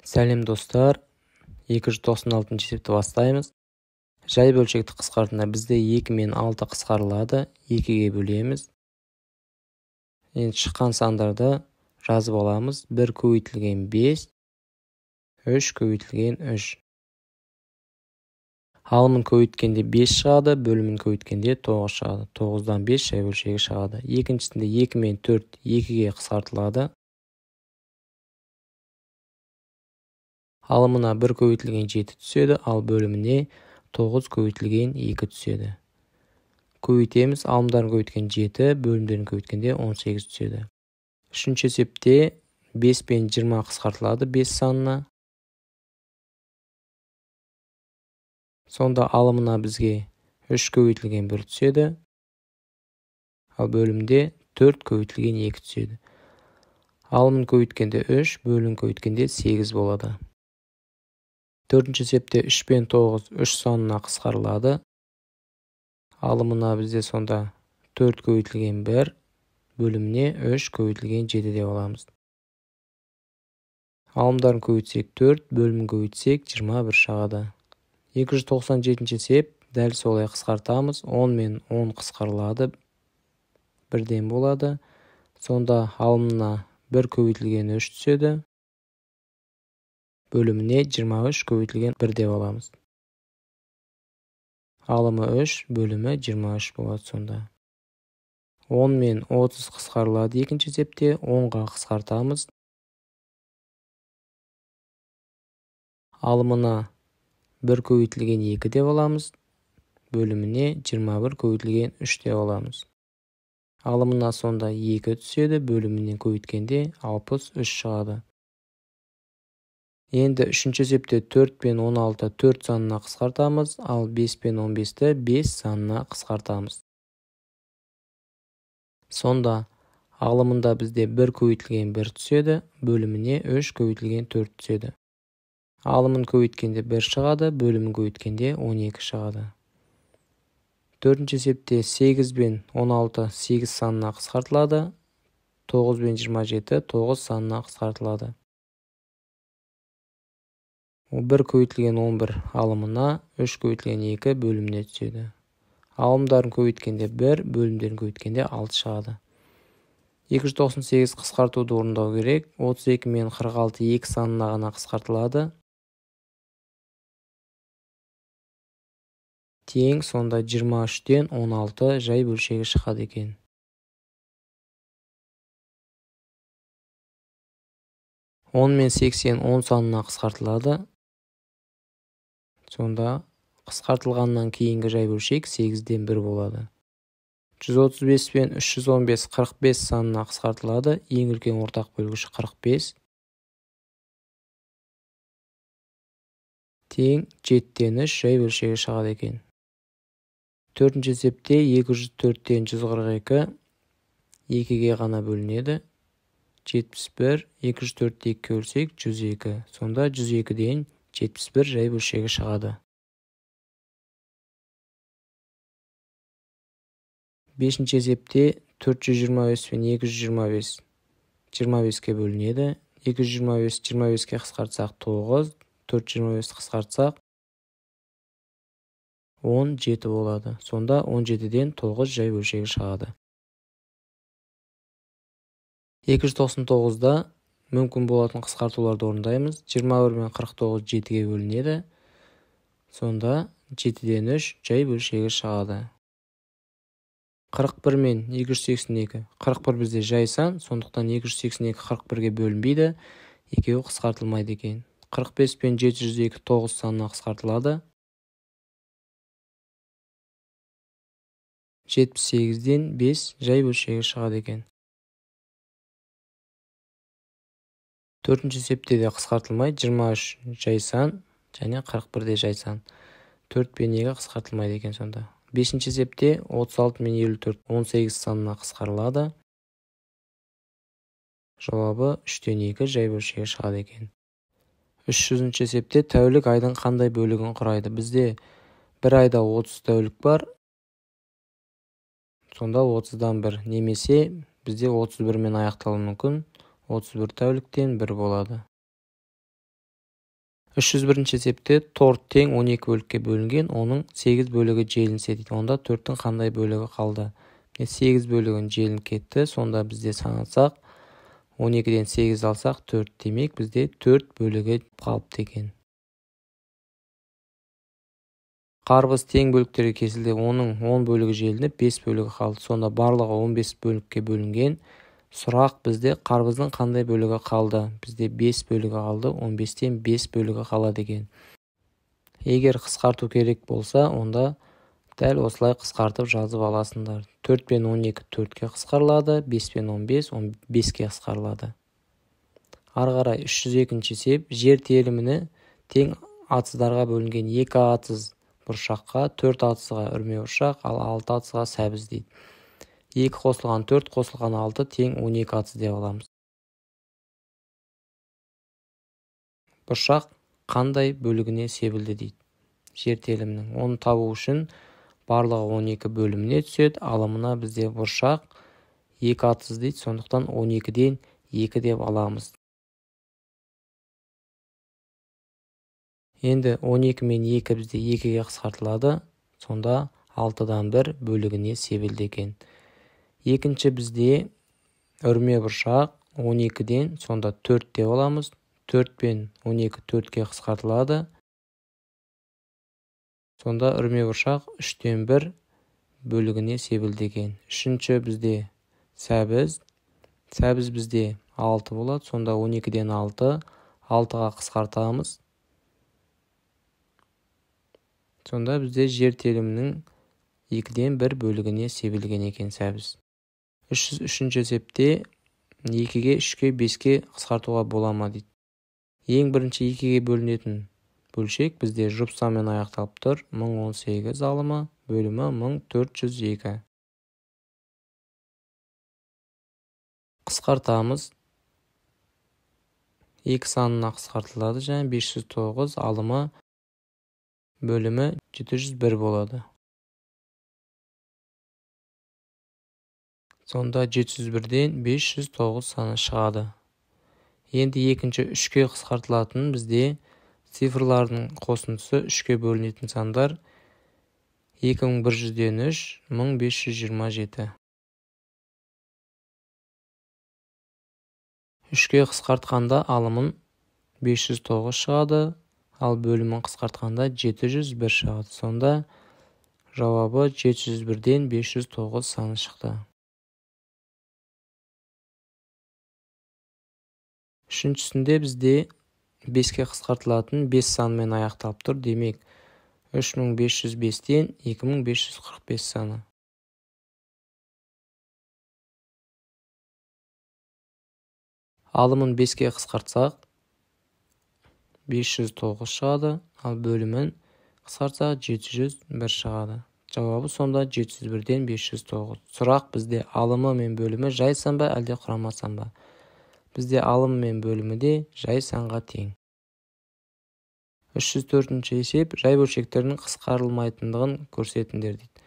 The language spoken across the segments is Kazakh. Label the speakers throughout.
Speaker 1: Сәлем достар, 296 есепті бастаймыз. Жай бөлшекті қысқартында бізде 2 мен 6 қысқарылады, 2-ге бөлеміз. Енді шыққан сандарды жазып аламыз. 1 көбейтілген 5, 3 көбейтілген 3. Алымын көбейткенде 5 шығады, бөлімін көбейткенде 9 шығады. 9-дан 5 жай бөлшегі шығады. Екіншісінде 2 мен 4 2-ге қысқартылады. Алымына 1 көбейтілген 7 түседі, ал бөліміне 9 көбейтілген 2 түседі. Көбейтеміз, алымдарын көбейткен 7, бөлімдерін көбейткенде 18 түседі. Үшінші есепте 5 пен 20 қысқартылады 5 санына. Сонда алымына бізге 3 көбейтілген 1 түседі, ал бөлімде 4 көбейтілген 2 түседі. Алымын көбейткенде 3, бөлімін көбейткенде 8 болады. Төртінші есепте 3 пен 9 3 санына қысқарылады. Алымына бізде сонда 4 көбейтілген 1, бөліміне 3 көбейтілген 7 деп аламыз. Алымдарын көбейтсек 4, бөлімін көбейтсек 21 шығады. 297 есеп дәл солай қысқартамыз. 10 мен 10 қысқарылады, бірден болады. Сонда алымына 1 көбейтілген 3 түседі. Бөліміне 23 көбейтілген 1 деп аламыз. Алымы 3, бөлімі 23 болады сонда. 10 мен 30 қысқарылады екінші есепте, 10-ға қысқартамыз. Алымына 1 көбейтілген 2 деп аламыз. Бөліміне 21 көбейтілген 3 деп аламыз. Алымына сонда 2 түседі, бөлімінен көбейткенде 63 шығады. Енді үшінші есепте 4 пен 16 4 санына қысқартамыз, ал 5 пен 15-ті 5 санына қысқартамыз. Сонда алымында бізде 1 көбейтілген 1 түседі, бөліміне 3 көбейтілген 4 түседі. Алымын көбейткенде 1 шығады, бөлімін көбейткенде 12 шығады. Төртінші есепте 8 пен 16 8 санына қысқартылады, 9 пен 27 9 санына қысқартылады. 1 көбейтілген 11 алымына 3 көбейтілген 2 бөліміне түседі. Алымдарын көбейткенде 1, бөлімдерін көбейткенде 6 шығады. 298 қысқартуды орындау керек. 32 мен 46 2 санына ғана қысқартылады. Тең, сонда 23-тен 16 жай бөлшегі шығады екен. Он мен 80 10 санына қысқартылады. Сонда қысқартылғаннан кейінгі жай бөлшек 8-ден 1 болады. 135 пен 315 45 санына қысқартылады. Ең үлкен ортақ бөлгіші 45. Тең 7-ден 3 жай бөлшегі шығады екен. Төртінші есепте 204-тен 142 2-ге ғана бөлінеді. 71, 204-ті 2-ге бөлсек 102. Сонда 102-ден 71 жай бөлшегі шығады. Бесінші есепте 425 пен 225 25-ге бөлінеді. 225 25-ге қысқартсақ 9, 425 қысқартсақ 17 болады. Сонда 17-ден 9 жай бөлшегі шығады. 299-да мүмкін болатын қысқартуларды орындаймыз. 21 мен 49 7-ге бөлінеді. Сонда 7-ден 3 жай бөлшегі шығады. 41 мен 282. 41 бізде жай сан, сондықтан 282 41-ге бөлінбейді. Екеуі қысқартылмайды екен. 45 пен 702 9 санына қысқартылады. 78-ден 5 жай бөлшегі шығады екен. Төртінші есепте де қысқартылмайды. 23 жай сан және 41-де жай сан. 4 пен 2 қысқартылмайды екен сонда. Бесінші есепте 36 мен 54 18 санына қысқарылады. Жауабы 3-тен 2 жай бөлшегі шығады екен. 300-ші есепте тәулік айдың қандай бөлігін құрайды? Бізде бір айда 30 тәулік бар. Сонда 30-дан 1 немесе бізде 31 мен аяқталуы мүмкін. 31 тәуліктен 1 болады. 301 есепте 4 тең 12 бөлікке бөлінген, оның 8 бөлігі желінсе дейді. Онда 4-тің қандай бөлігі қалды? 8 бөлігін желініп кетті. Сонда бізде санасақ, 12-ден 8 алсақ 4, демек бізде 4 бөлігі қалыпты екен. Қарбыз тең бөліктерге кесілді, оның 10 бөлігі желініп 5 бөлігі қалды. Сонда барлығы 15 бөлікке бөлінген. Сұрақ бізде қарбыздың қандай бөлігі қалды? Бізде 5 бөлігі қалды, 15-тен 5 бөлігі қалады екен. Егер қысқарту керек болса, онда дәл осылай қысқартып жазып аласыңдар. 4 пен 12 4-ке қысқарылады, 5 пен 15 15-ке қысқарылады. Ары қарай 302 есеп, жер теліміне тең атыздарға бөлінген 2 атыз бұршаққа, 4 атызға үрме бұршақ, ал 6 атызға сәбіз дейді. 2 қосылған 4 қосылған 6 тең 12 атыз деп аламыз. Бұршақ қандай бөлігіне себілді дейді. Жер телімінің. Оны табу үшін барлығы 12 бөліміне түседі. Алымына бізде бұршақ 2 атыз дейді. Сондықтан 12-ден 2 деп аламыз. Енді 12 мен 2 бізде 2-ге қысқартылады. Сонда 6-дан 1 бөлігіне себілді екен. Екінші бізде үрме бұршақ 12-ден сонда 4 деп аламыз. 4 пен 12 4-ке қысқартылады. Сонда үрме бұршақ 3-тен 1 бөлігіне себілді екен. Үшінші бізде сәбіз. Сәбіз бізде 6 болады. Сонда 12-ден 6, 6-ға қысқартамыз. Сонда бізде жер телімінің 2-ден 1 бөлігіне себілген екен сәбіз. 303 есепте 2-ге, 3-ке, 5-ке қысқартуға бола ма дейді. Ең бірінші 2-ге бөлінетін бөлшек бізде жұп санмен аяқталып тұр. 1018 алымы бөлімі 1402. Қысқартамыз. 2 санына қысқартылады, және 509 алымы бөлімі 701 болады. Сонда 701-ден 509 саны шығады. Енді екінші 3-ке қысқартылатын бізде цифрлардың қосындысы 3-ке бөлінетін сандар 2100-ден 3, 1527. 3-ке қысқартқанда алымын 509 шығады, ал бөлімін қысқартқанда 701 шығады. Сонда жауабы 701-ден 509 саны шықты. Үшіншісінде бізде 5-ке қысқартылатын 5 санмен аяқталып тұр. Демек, 3505-тен 2545 саны. Алымын 5-ке қысқартсақ, 509 шығады, ал бөлімін қысқартсақ 701 шығады. Жауабы сонда 701-ден 509. Сұрақ бізде алымы мен бөлімі жай сан ба, әлде құрама сан ба? Бізде алымы мен бөлімі де жай санға тең. 304 есеп, жай бөлшектерінің қысқарылмайтындығын көрсетіңдер дейді.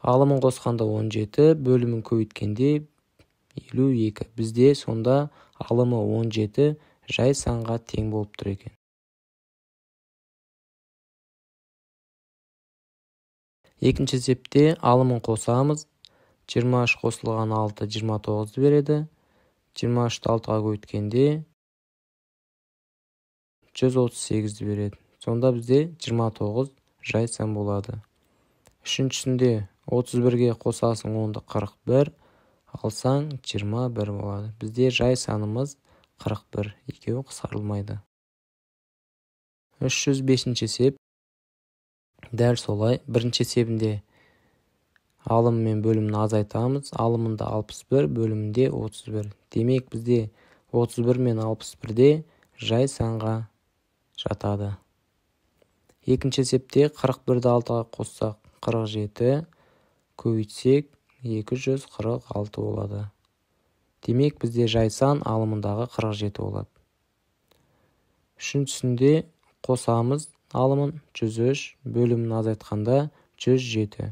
Speaker 1: Алымын қосқанда 17, бөлімін көбейткенде 52. Бізде сонда алымы 17 жай санға тең болып тұр екен. Екінші есепте алымын қосамыз. 23 қосылған 6 29 береді. 23-ті 6-ға көбейткенде 138 береді. Сонда бізде 29 жай сан болады. Үшіншісінде 31-ге қосасың 10-ды 41, алсаң 21 болады. Бізде жай санымыз 41, екеуі қысқарылмайды. 305 есеп. Дәл солай. Бірінші есебінде алым мен бөлімін азайтамыз. Алымында 61, бөлімінде 31. Демек бізде 31 мен 61-де жай санға жатады. Екінші есепте 41-ді 6-ға қоссақ 47, көбейтсек 246 болады. Демек бізде жай сан алымындағы 47 болады. Үшіншісінде қосамыз. Алымын 103, бөлімін азайтқанда 107.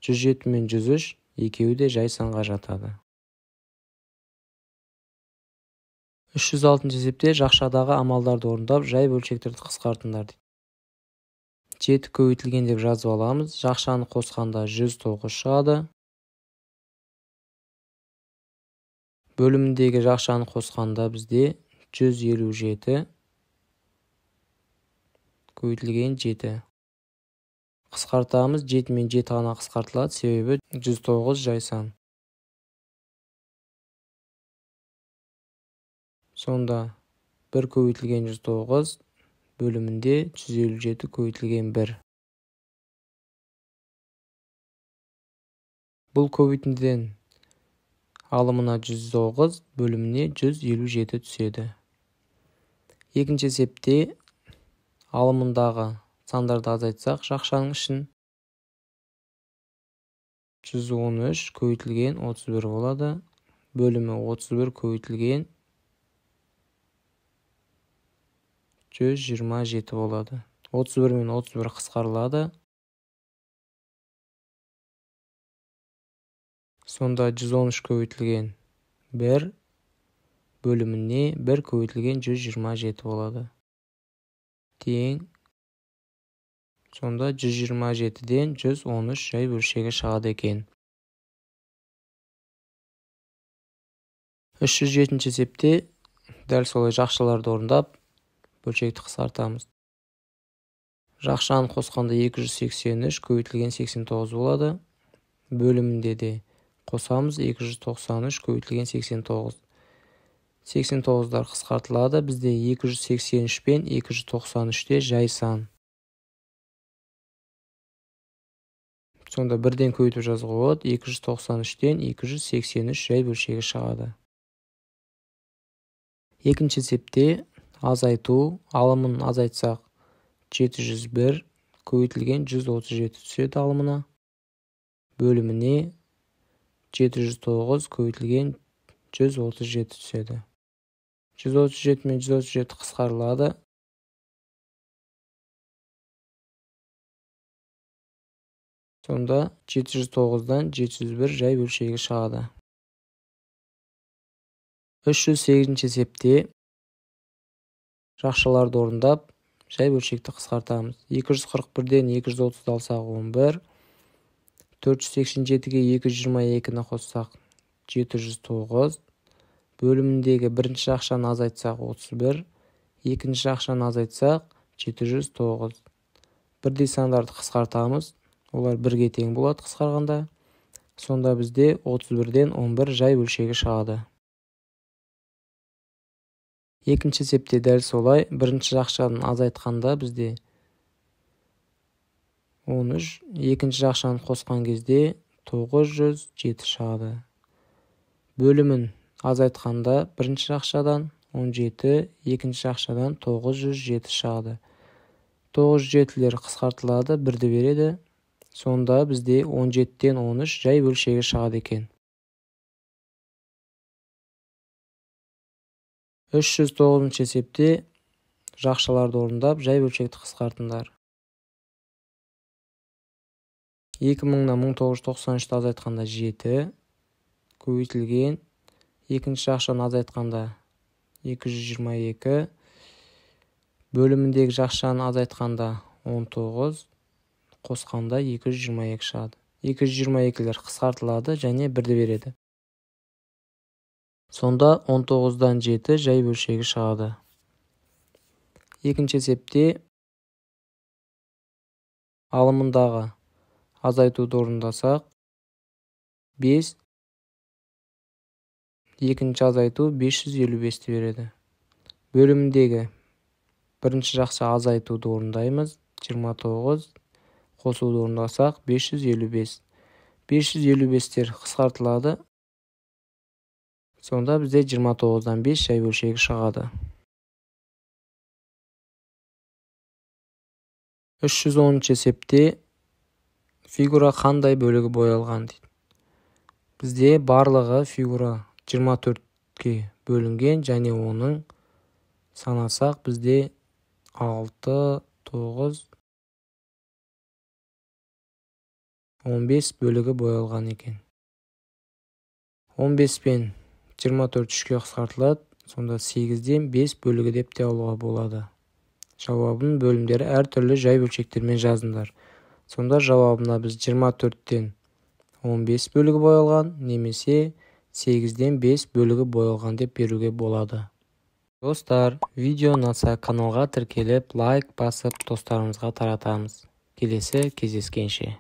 Speaker 1: 107 мен 103 екеуі де жай санға жатады. 306 есепте жақшадағы амалдарды орындап, жай бөлшектерді қысқартыңдар дейді. 7 көбейтілген деп жазып аламыз. Жақшаны қосқанда 109 шығады. Бөліміндегі жақшаны қосқанда бізде 157 көбейтілген 7. Қысқартамыз, 7 мен 7 ғана қысқартылады, себебі 109 жай сан. Сонда 1 көбейтілген 109 бөлімінде 157 көбейтілген 1. Бұл көбейтіндіден алымына 109 бөліміне 157 түседі. Екінші есепте алымындағы сандарды азайтсақ, жақшаның ішін 113 көбейтілген 31 болады. Бөлімі 31 көбейтілген 127 болады. 31 мен 31 қысқарылады. Сонда 113 көбейтілген 1 бөліміне 1 көбейтілген 127 болады. Тең. Сонда 127-ден 113 жай бөлшегі шығады екен. 307 есепте дәл солай жақшаларды орындап, бөлшекті қысқартамыз. Жақшаны қосқанда 283 көбейтілген 89 болады. Бөлімінде де қосамыз, 293 көбейтілген 89. 89'дар қысқартылады. Бізде 283 пен 293-те жай сан. Сонда бірден көбейтіп жазуға болады. 293-тен 283 жай бөлшегі шығады. Екінші есепте азайту, алымын азайтсақ 701 көбейтілген 137 түседі алымына. Бөліміне 709 көбейтілген 137 түседі. 137 мен 137 қысқарылады. Сонда 709-дан 701 жай бөлшегі шығады. 308 есепте жақшаларды орындап, жай бөлшекті қысқартамыз. 241-ден 230 алсақ 11, 487-ге 222-ні қоссақ 709, бөліміндегі бірінші жақшаны азайтсақ 31, екінші жақшаны азайтсақ 709. Бірдей сандарды қысқартамыз. Олар бірге тең болады қысқарғанда. Сонда бізде 31-ден 11 жай бөлшегі шығады. Екінші есепте дәл солай. Бірінші жақшаны азайтқанда бізде 13, екінші жақшаны қосқан кезде 907 шығады. Бөлімін азайтқанда бірінші жақшадан 17, екінші жақшадан 907 шығады. 907-лер қысқартылады, бірді береді. Сонда бізде 17-ден 13 жай бөлшегі шығады екен. 309 есепте жақшаларды орындап, жай бөлшекті қысқартыңдар. 2000-нан 1993-ті азайтқанда 7 көбейтілген, екінші жақшаны азайтқанда 222, бөліміндегі жақшаны азайтқанда 19, қосқанда 222 шығады. 222-лер қысқартылады және бірді береді. Сонда 19-дан 7 жай бөлшегі шығады. Екінші есепте алымындағы азайтуды орындасақ 5, екінші азайту 555-ті береді. Бөліміндегі бірінші жақша азайтуды орындаймыз. 29, қосуды орындасақ 555. 555-тер қысқартылады. Сонда бізде 29-дан 5 жай бөлшегі шығады. 310 есепте фигура қандай бөлігі боялған дейді. Бізде барлығы фигура 24-ке бөлінген және оның санасақ бізде 6, 9, 15 бөлігі боялған екен. 15 пен 24 3-ке қысқартылады. Сонда 8-ден 5 бөлігі деп те алуға болады. Жауабының бөлімдері әртүрлі жай бөлшектермен жазыңдар. Сонда жауабына біз 24-тен 15 бөлігі боялған, немесе 8-ден 5 бөлігі боялған деп беруге болады. Достар, видео ұнаса каналға тіркеліп, лайк басып, достарымызға таратамыз. Келесі кездескенше.